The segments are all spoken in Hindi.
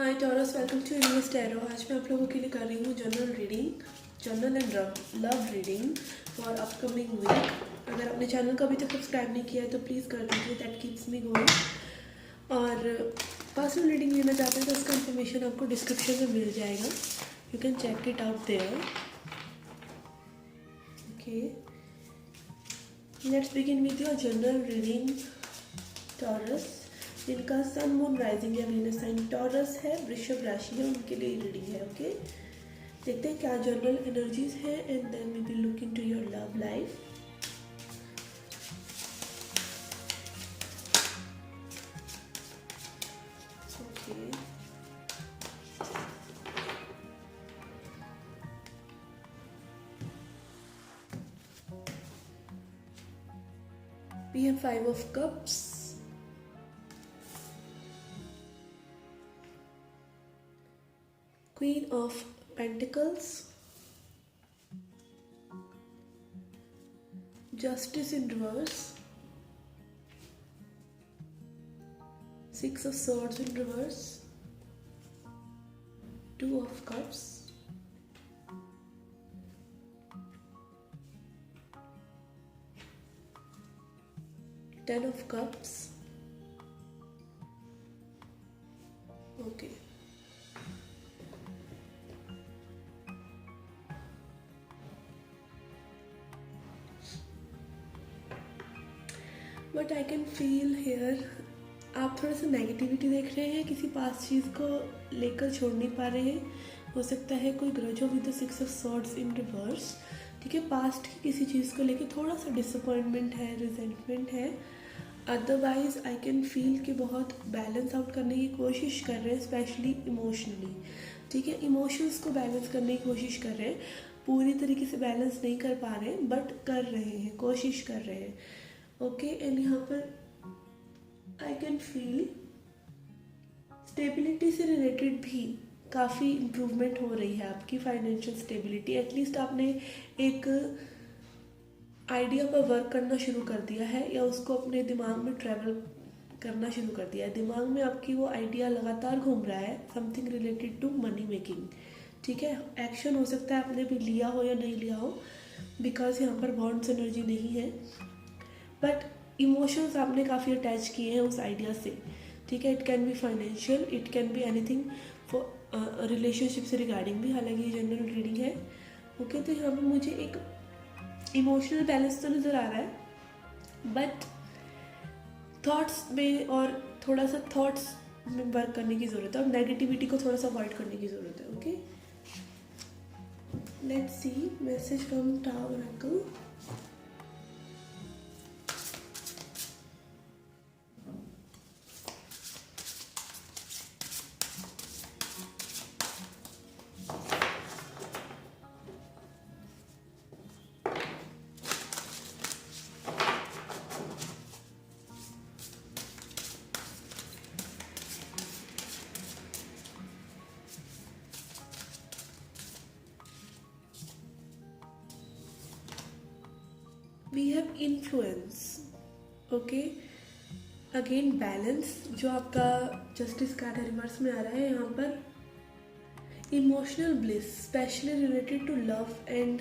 Hi Taurus, welcome to universe tarot. आज मैं आप लोगों के लिए कर रही हूँ general and love reading for upcoming week. अगर आपने चैनल को अभी तक सब्सक्राइब नहीं किया है तो प्लीज़ कर दीजिए, दैट कीप्स मी गोइंग। और पर्सनल रीडिंग लेना चाहते हैं तो उसका इन्फॉर्मेशन आपको डिस्क्रिप्शन में मिल जाएगा, you can check it out there. Okay, let's begin with your general reading Taurus. जिनका सन मून राइजिंग या वीनस साइन टॉरस है, वृषभ राशि है, उनके लिए रीडिंग है। ओके, देखते हैं क्या जनरल एनर्जीज है and then we will look into your love life. Okay, we have 5 of cups, Queen of Pentacles, Justice in reverse, 6 of Swords in reverse, 2 of Cups, Ten of Cups. Okay. But I can feel here आप थोड़ा सा नेगेटिविटी देख रहे हैं, किसी पास चीज़ को लेकर छोड़ नहीं पा रहे हैं। हो सकता है कोई ग्रज हो with the 6 of swords in reverse. ठीक है, पास्ट की किसी चीज़ को लेकर थोड़ा सा डिसअपॉइंटमेंट है, रिजेंटमेंट है। अदरवाइज आई कैन फील कि बहुत बैलेंस आउट करने की कोशिश कर रहे हैं, स्पेशली इमोशनली। ठीक है, इमोशंस को बैलेंस करने की कोशिश कर रहे हैं, पूरी तरीके से बैलेंस नहीं कर पा रहे हैं बट कर रहे हैं, कोशिश कर रहे हैं। ओके, एंड यहाँ पर आई कैन फील स्टेबिलिटी से रिलेटेड भी काफ़ी इम्प्रूवमेंट हो रही है आपकी फाइनेंशियल स्टेबिलिटी। एटलीस्ट आपने एक आइडिया पर वर्क करना शुरू कर दिया है या उसको अपने दिमाग में ट्रैवल करना शुरू कर दिया है। दिमाग में आपकी वो आइडिया लगातार घूम रहा है, something related to money making. ठीक है, एक्शन हो सकता है आपने भी लिया हो या नहीं लिया हो, बिकॉज यहाँ पर बॉन्ड्स एनर्जी नहीं है, बट इमोशंस आपने काफ़ी अटैच किए हैं उस आइडिया से। ठीक है, it can be financial, it can be anything for relationship से रिगार्डिंग भी, हालांकि ये जनरल रीडिंग है। ओके, तो यहाँ पर मुझे एक इमोशनल बैलेंस तो नज़र आ रहा है, बट थॉट्स में और थोड़ा सा थॉट्स में वर्क करने की ज़रूरत है और नेगेटिविटी को थोड़ा सा अवॉइड करने की ज़रूरत है। Okay, let's see message from tower oracle. We have influence. Okay, again balance, जो आपका जस्टिस कार्ड है रिवर्स में आ रहा है। यहाँ पर emotional bliss specially related to love and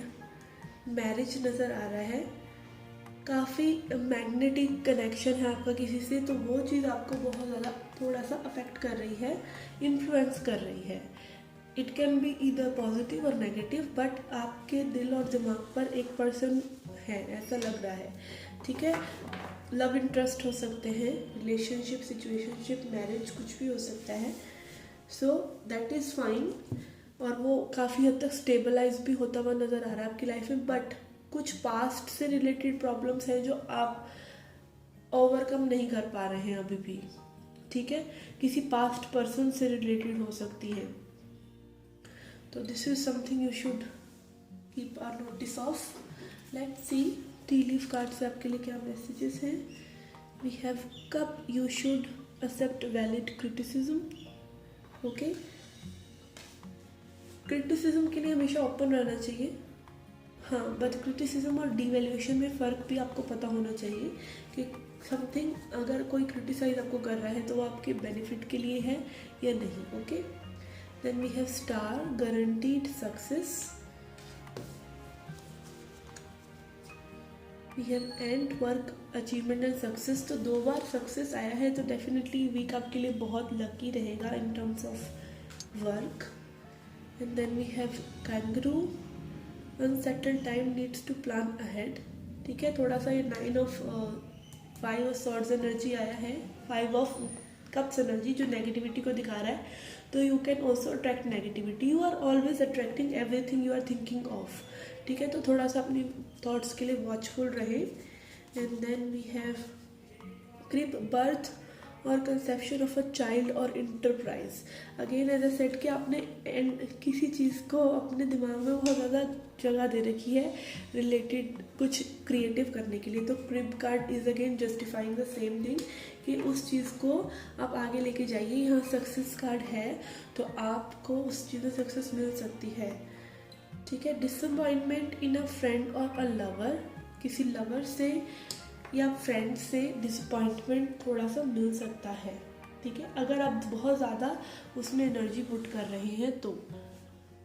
marriage नज़र आ रहा है। काफ़ी मैग्नेटिक कनेक्शन है आपका किसी से, तो वो चीज़ आपको बहुत ज़्यादा थोड़ा सा अफेक्ट कर रही है, इन्फ्लुएंस कर रही है। It can be either positive और नेगेटिव, बट आपके दिल और दिमाग पर एक पर्सन है, ऐसा लग रहा है। ठीक है, लव इंटरेस्ट हो सकते हैं, रिलेशनशिप, सिचुएशनशिप, मैरिज, कुछ भी हो सकता है। सो दैट इज़ फाइन, और वो काफ़ी हद तक स्टेबलाइज भी होता हुआ नज़र आ रहा है आपकी लाइफ में। बट कुछ पास्ट से रिलेटेड प्रॉब्लम्स हैं जो आप ओवरकम नहीं कर पा रहे हैं अभी भी। ठीक है, किसी पास्ट पर्सन से रिलेटेड हो सकती है, तो this is something you should keep or notice of. Let's see tea leaf card से आपके लिए क्या मैसेजेस हैं। We have cup, you should accept valid criticism. Okay, criticism के लिए हमेशा ओपन रहना चाहिए। हाँ, बट क्रिटिसिज्म और डिवैल्यूएशन में फ़र्क भी आपको पता होना चाहिए कि समथिंग, अगर कोई क्रिटिसाइज आपको कर रहा है तो वो आपके बेनिफिट के लिए है या नहीं. Okay, then we have star, guaranteed success. We have and, work, achievement and success. तो 2 बार सक्सेस आया है तो डेफिनेटली वीक आपके लिए बहुत लकी रहेगा in terms of work. And then we have kangaroo, unsettled time, needs to plan ahead. ठीक है, थोड़ा सा ये 9 ऑफ 5 ऑफ सॉर्ड्स एनर्जी आया है, 5 ऑफ कप्स एनर्जी जो नेगेटिविटी को दिखा रहा है. तो you can also attract negativity. You are always attracting everything you are thinking of. ठीक है, तो थोड़ा सा अपनी थॉट्स के लिए वॉचफुल रहे. And then we have crib, birth और कंसेप्शन ऑफ अ चाइल्ड और enterprise. Again as a set कि आपने किसी चीज़ को अपने दिमाग में बहुत ज़्यादा जगह दे रखी है रिलेटेड कुछ क्रिएटिव करने के लिए. तो crib card is again justifying the same thing कि उस चीज़ को आप आगे लेके जाइए. यहाँ सक्सेस कार्ड है तो आपको उस चीज़ में सक्सेस मिल सकती है. ठीक है, डिसअपॉइंटमेंट इन अ फ्रेंड और अ लवर. किसी लवर से या फ्रेंड से डिसअपॉइंटमेंट थोड़ा सा मिल सकता है. ठीक है, अगर आप बहुत ज़्यादा उसमें एनर्जी पुट कर रहे हैं तो.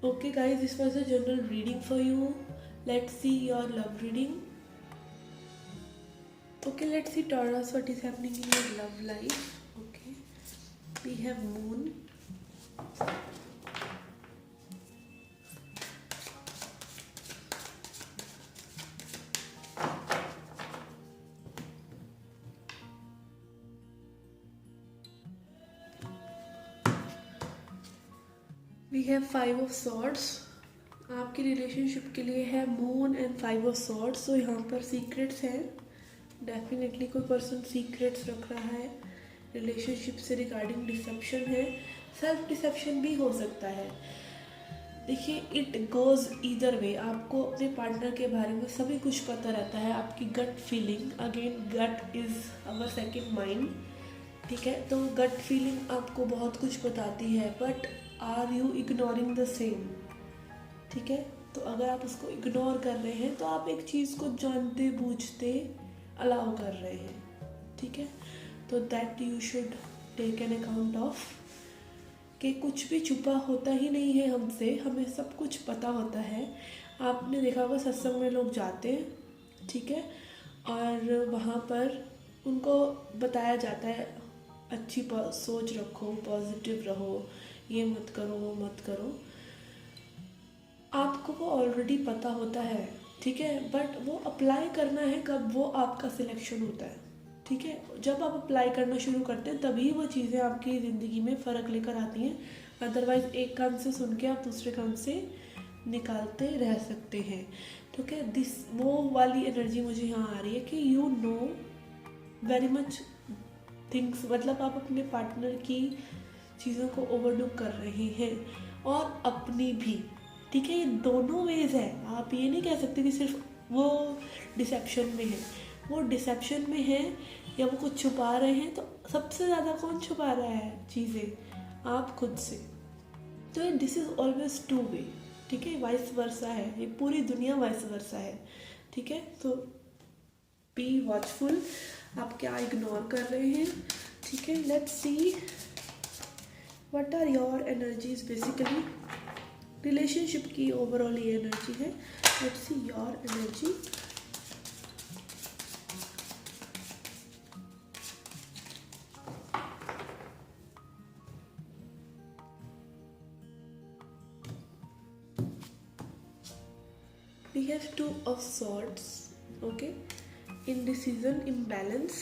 Okay guys, this was a general reading for you. Let's see your love reading. Okay, let's C Taurus, what is happening in your love life. Okay, we have moon. We have 5 of swords. आपकी रिलेशनशिप के लिए है मून एंड 5 ऑफ सॉर्ड्स. तो यहाँ पर सीक्रेट्स हैं. डेफिनेटली कोई पर्सन सीक्रेट्स रख रहा है रिलेशनशिप से रिगार्डिंग. डिसेप्शन है, सेल्फ डिसेप्शन भी हो सकता है. देखिए, इट गोज़ ईदर वे. आपको अपने पार्टनर के बारे में सभी कुछ पता रहता है. आपकी gut feeling, again gut is our second mind. ठीक है, तो गट फीलिंग आपको बहुत कुछ बताती है, but are you ignoring the same. ठीक है, तो अगर आप उसको इग्नोर कर रहे हैं तो आप एक चीज़ को जानते बूझते अलाउ कर रहे हैं. ठीक है, तो that you should take an account of कि कुछ भी छुपा होता ही नहीं है हमसे, हमें सब कुछ पता होता है. आपने देखा होगा सत्संग में लोग जाते हैं, ठीक है, और वहाँ पर उनको बताया जाता है अच्छी सोच रखो, पॉजिटिव रहो, ये मत करो, वो मत करो. आपको वो ऑलरेडी पता होता है. ठीक है, बट वो अप्लाई करना है कब, वो आपका सिलेक्शन होता है. ठीक है, जब आप अप्लाई करना शुरू करते हैं तभी वो चीज़ें आपकी ज़िंदगी में फ़र्क लेकर आती हैं. अदरवाइज़ एक कान से सुन के आप दूसरे कान से निकालते रह सकते हैं. ठीक है, दिस वो वाली एनर्जी मुझे यहाँ आ रही है कि you know very much things. मतलब आप अपने पार्टनर की चीज़ों को ओवरलुक कर रहे हैं और अपनी भी. ठीक है, ये दोनों वेज है. आप ये नहीं कह सकते कि सिर्फ वो डिसेप्शन में है. वो डिसेप्शन में है या वो कुछ छुपा रहे हैं, तो सबसे ज़्यादा कौन छुपा रहा है चीज़ें? आप खुद से. तो this is always two way. ठीक है, वाइस वर्सा है, ये पूरी दुनिया वाइस वर्सा है. ठीक है, तो बी वॉचफुल. आप क्या इग्नोर कर रहे हैं? ठीक है, let's see what are your energies. Basically relationship की ओवरऑल ये एनर्जी है. Let's see your energy. We have 2 of swords. Okay, indecision, imbalance,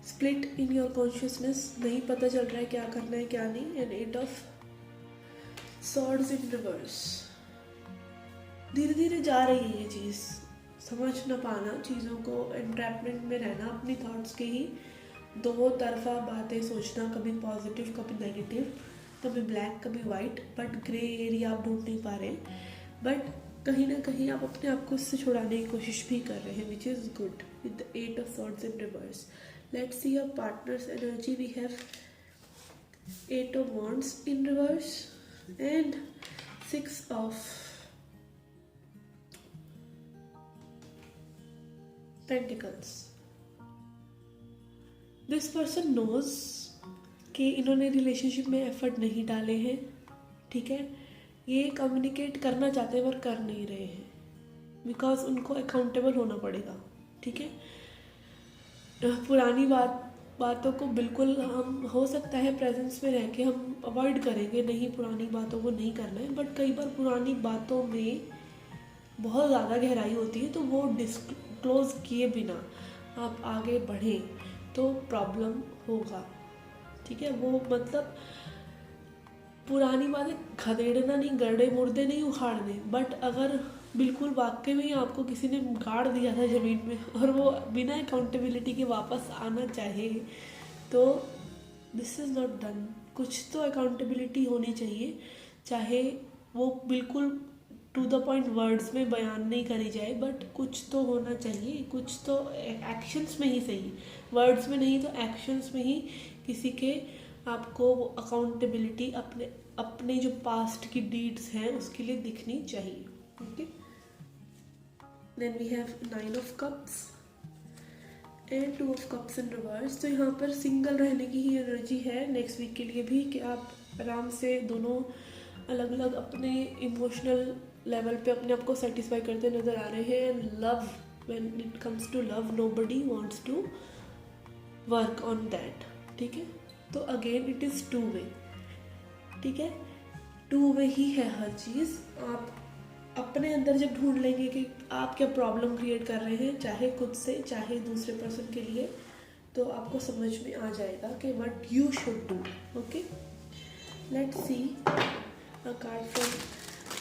split in your consciousness. नहीं पता चल रहा है क्या करना है क्या नहीं. and 8 of swords in reverse. धीरे धीरे जा रही है ये चीज़. समझ ना पाना चीज़ों को, एंट्रैपमेंट में रहना अपनी थॉट्स के ही. दो तरफा बातें सोचना, कभी पॉजिटिव कभी नेगेटिव, कभी ब्लैक कभी वाइट, बट ग्रे एरिया आप ढूंढ नहीं पा रहे. बट कहीं ना कहीं आप अपने आप को इससे छुड़ाने की कोशिश भी कर रहे हैं, which is good. With the 8 of swords in reverse. Let's see your partner's energy. We have 8 of wands in reverse and 6 of pentacles. This person knows कि इन्होंने रिलेशनशिप में एफर्ट नहीं डाले हैं, ठीक है। ये कम्युनिकेट करना चाहते हैं पर कर नहीं रहे हैं, बिकॉज उनको अकाउंटेबल होना पड़ेगा, ठीक है। पुरानी बातों को बिल्कुल, हम हो सकता है प्रेजेंस में रह के हम अवॉइड करेंगे, नहीं पुरानी बातों को नहीं करना है, बट कई बार पुरानी बातों में बहुत ज़्यादा गहराई होती है, तो वो डिस्क्लोज किए बिना आप आगे बढ़ें तो प्रॉब्लम होगा, ठीक है। वो मतलब पुरानी बातें खदेड़ना नहीं, गड्ढे मुर्दे नहीं उखाड़ने, बट अगर बिल्कुल वाकई में आपको किसी ने गाड़ दिया था ज़मीन में और वो बिना अकाउंटेबिलिटी के वापस आना चाहे, तो दिस इज़ नॉट डन। कुछ तो अकाउंटेबिलिटी होनी चाहिए, चाहे वो बिल्कुल टू द पॉइंट वर्ड्स में बयान नहीं करी जाए, बट कुछ तो होना चाहिए, कुछ तो एक्शंस में ही सही, वर्ड्स में नहीं तो एक्शंस में ही किसी के आपको वो अकाउंटेबिलिटी अपने जो पास्ट की डीड्स हैं उसके लिए दिखनी चाहिए, okay. Then we have 9 of cups and 2 of cups in reverse. तो यहाँ पर सिंगल रहने की ही एनर्जी है नेक्स्ट वीक के लिए भी, कि आप आराम से दोनों अलग अलग अपने इमोशनल लेवल पे अपने आप को सेटिस्फाई करते नज़र आ रहे हैं। And love, when it comes to love, nobody wants to work on that, ठीक है। तो अगेन इट इज़ 2 वे, ठीक है, 2 वे ही है हर चीज़। आप अपने अंदर जब ढूंढ लेंगे कि आप क्या प्रॉब्लम क्रिएट कर रहे हैं, चाहे खुद से चाहे दूसरे पर्सन के लिए, तो आपको समझ में आ जाएगा कि what you should do, okay. Let's C a card from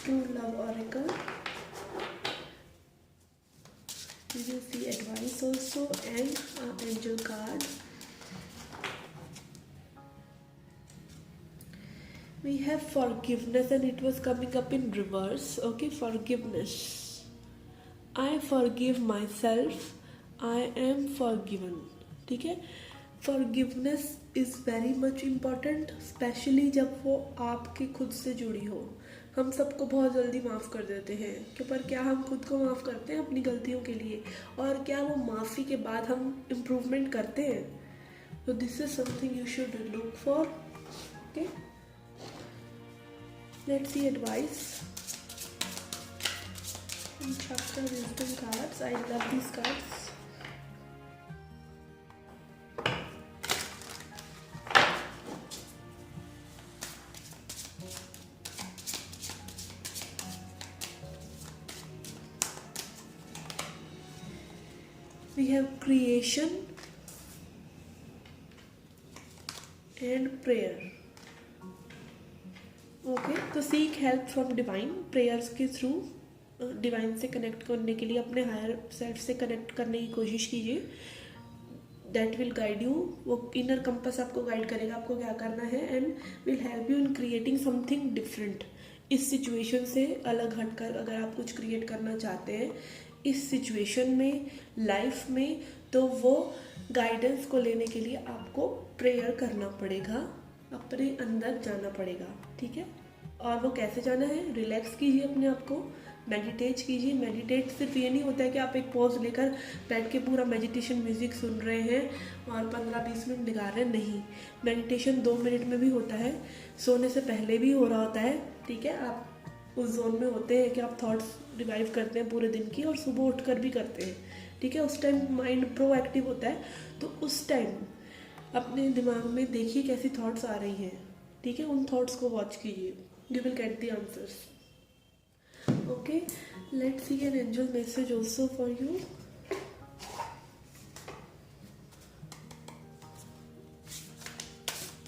true love oracle. You will see advice also and an angel card. We have forgiveness and it was coming up in reverse, okay, forgiveness. I forgive myself, I am forgiven, ठीक है। forgiveness is very much important, specially जब वो आपके खुद से जुड़ी हो। हम सबको बहुत जल्दी माफ़ कर देते हैं कि, पर क्या हम खुद को माफ़ करते हैं अपनी गलतियों के लिए, और क्या वो माफ़ी के बाद हम इम्प्रूवमेंट करते हैं? तो this is something you should look for, okay. Let's see advice in chakra wisdom cards. I love these cards. We have creation and prayer. Okay, तो seek help from divine, prayers के थ्रू डिवाइन से कनेक्ट करने के लिए, अपने हायर सेल्फ से कनेक्ट करने की कोशिश कीजिए। दैट विल गाइड यू, वो इनर कंपास आपको गाइड करेगा आपको क्या करना है, and will help you in creating something different. इस सिचुएशन से अलग हटकर अगर आप कुछ क्रिएट करना चाहते हैं इस सिचुएशन में, लाइफ में, तो वो गाइडेंस को लेने के लिए आपको प्रेयर करना पड़ेगा, अपने अंदर जाना पड़ेगा, ठीक है। और वो कैसे जाना है? रिलैक्स कीजिए अपने आप को, मेडिटेट कीजिए। मेडिटेट सिर्फ ये नहीं होता है कि आप एक पॉज लेकर बैठ के पूरा मेडिटेशन म्यूजिक सुन रहे हैं और 15-20 मिनट निकाल रहे हैं, नहीं। मेडिटेशन 2 मिनट में भी होता है, सोने से पहले भी हो रहा होता है, ठीक है। आप उस जोन में होते हैं कि आप थॉट्स रिवाइव करते हैं पूरे दिन की, और सुबह उठकर भी करते हैं, ठीक है। उस टाइम माइंड प्रोएक्टिव होता है, तो उस टाइम अपने दिमाग में देखिए कैसी थॉट्स आ रही हैं, ठीक है। उन थॉट्स को वॉच कीजिए, you will get the answers, okay. Let's see an angel message also for you.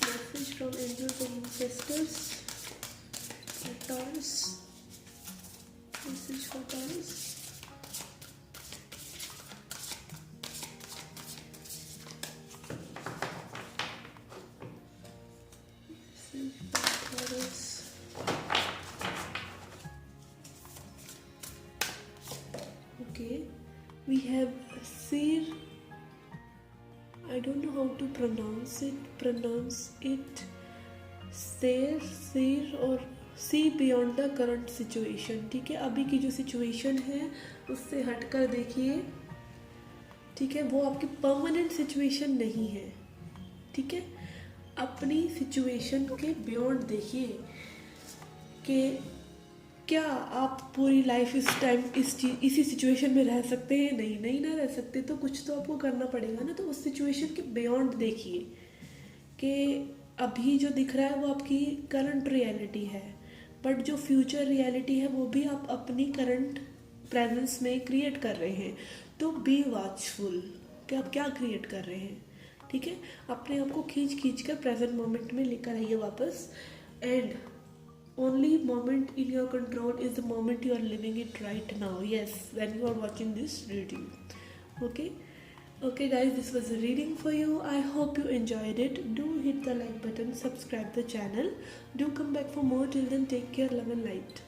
Message from angels and ancestors for Taurus, message for Taurus. Okay, we have Seer. I don't know how to pronounce it. Seer और see beyond the current situation, ठीक है। अभी की जो सिचुएशन है उससे हटकर देखिए, ठीक है। वो आपकी परमानेंट सिचुएशन नहीं है, ठीक है, अपनी सिचुएशन के बियॉन्ड देखिए कि क्या आप पूरी लाइफ इस टाइम इसी सिचुएशन में रह सकते हैं? नहीं, नहीं ना रह सकते, तो कुछ तो आपको करना पड़ेगा ना। तो उस सिचुएशन के बियॉन्ड देखिए कि अभी जो दिख रहा है वो आपकी करंट रियलिटी है, बट जो फ्यूचर रियलिटी है वो भी आप अपनी करंट प्रेजेंस में क्रिएट कर रहे हैं। तो बी वॉचफुल कि आप क्या क्रिएट कर रहे हैं, ठीक है। अपने आप को खींच खींच कर प्रेजेंट मोमेंट में लेकर आइए वापस। And only moment in your control is the moment you are living it right now. Yes, when you are watching this reading. Okay, okay guys, this was a reading for you. I hope you enjoyed it. Do hit the like button, subscribe the channel, do come back for more. Till then, take care, love and light.